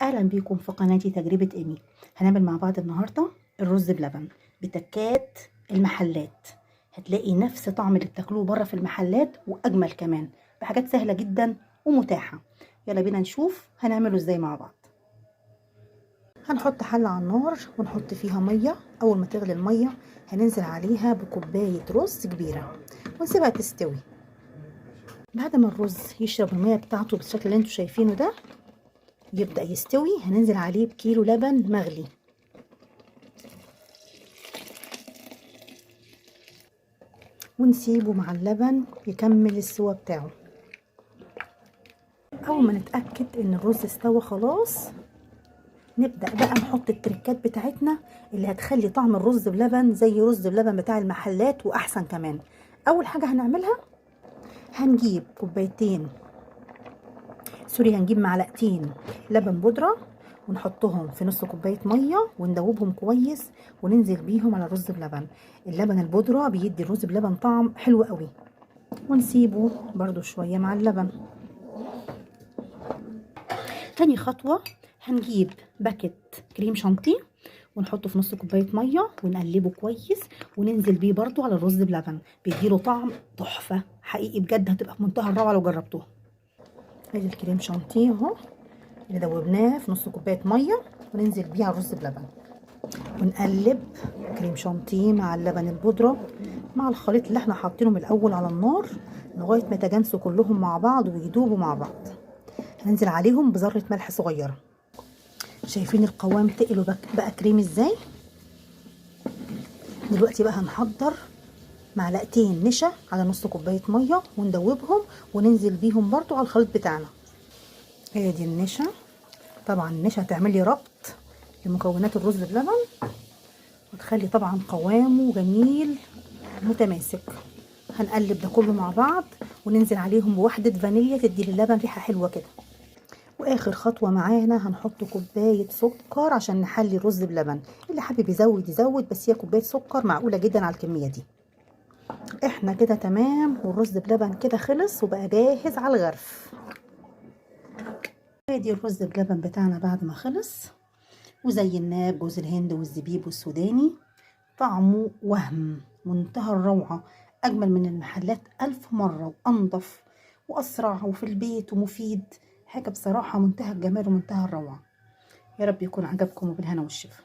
اهلا بيكم في قناتي تجربة ايمي. هنعمل مع بعض النهاردة الرز بلبن بتكات المحلات. هتلاقي نفس طعم اللي بتاكلوه بره في المحلات واجمل كمان، بحاجات سهلة جدا ومتاحة. يلا بينا نشوف هنعمله ازاي مع بعض. هنحط حلة على النار ونحط فيها مية. اول ما تغلي المية هننزل عليها بكوباية رز كبيرة ونسيبها تستوي. بعد ما الرز يشرب المية بتاعته بالشكل اللي انتوا شايفينه ده يبدأ يستوي، هننزل عليه بكيلو لبن مغلي ونسيبه مع اللبن يكمل السوا بتاعه. اول ما نتأكد ان الرز استوى خلاص نبدأ بقى نحط التركات بتاعتنا اللي هتخلي طعم الرز بلبن زي رز بلبن بتاع المحلات واحسن كمان. اول حاجة هنعملها هنجيب هنجيب معلقتين لبن بودرة ونحطهم في نص كوباية مية وندوبهم كويس وننزل بيهم على الرز بلبن. اللبن البودرة بيدي الرز بلبن طعم حلو قوي، ونسيبه برضو شوية مع اللبن. تاني خطوة هنجيب باكت كريم شانتيه ونحطه في نص كوباية مية ونقلبه كويس وننزل بيه برضو على الرز بلبن، بيديله طعم تحفة حقيقي بجد، هتبقى في منتهى الروعة لو جربتوه. ادي الكريم شانتيه اهو اللي دوبناه في نص كوبايه ميه وننزل بيه على الرز بلبن ونقلب كريم شانتيه مع اللبن البودره مع الخليط اللي احنا حاطينه من الاول على النار لغايه ما يتجانسوا كلهم مع بعض ويدوبوا مع بعض. هننزل عليهم بذره ملح صغيره. شايفين القوام تقلوا بقى كريم ازاي؟ دلوقتي بقى هنحضر معلقتين نشا على نص كوبايه ميه وندوبهم وننزل بيهم برضو على الخليط بتاعنا. هي دي النشا. طبعا النشا هتعملي ربط لمكونات الرز بلبن وتخلي طبعا قوامه جميل متماسك. هنقلب ده كله مع بعض وننزل عليهم بواحدة فانيليا تدي للبن ريحة حلوة كده. واخر خطوة معانا هنحط كوباية سكر عشان نحلي الرز بلبن. اللي حابب يزود يزود، بس هي كوباية سكر معقولة جدا على الكمية دي. احنا كده تمام والرز بلبن كده خلص وبقى جاهز على الغرف. ادي الرز بلبن بتاعنا بعد ما خلص وزيناه بجوز الهند والزبيب والسوداني. طعمه وهم منتهى الروعة، أجمل من المحلات 1000 مرة وأنضف وأسرع وفي البيت ومفيد. حاجة بصراحة منتهى الجمال ومنتهى الروعة. يا رب يكون عجبكم وبالهنا والشفا.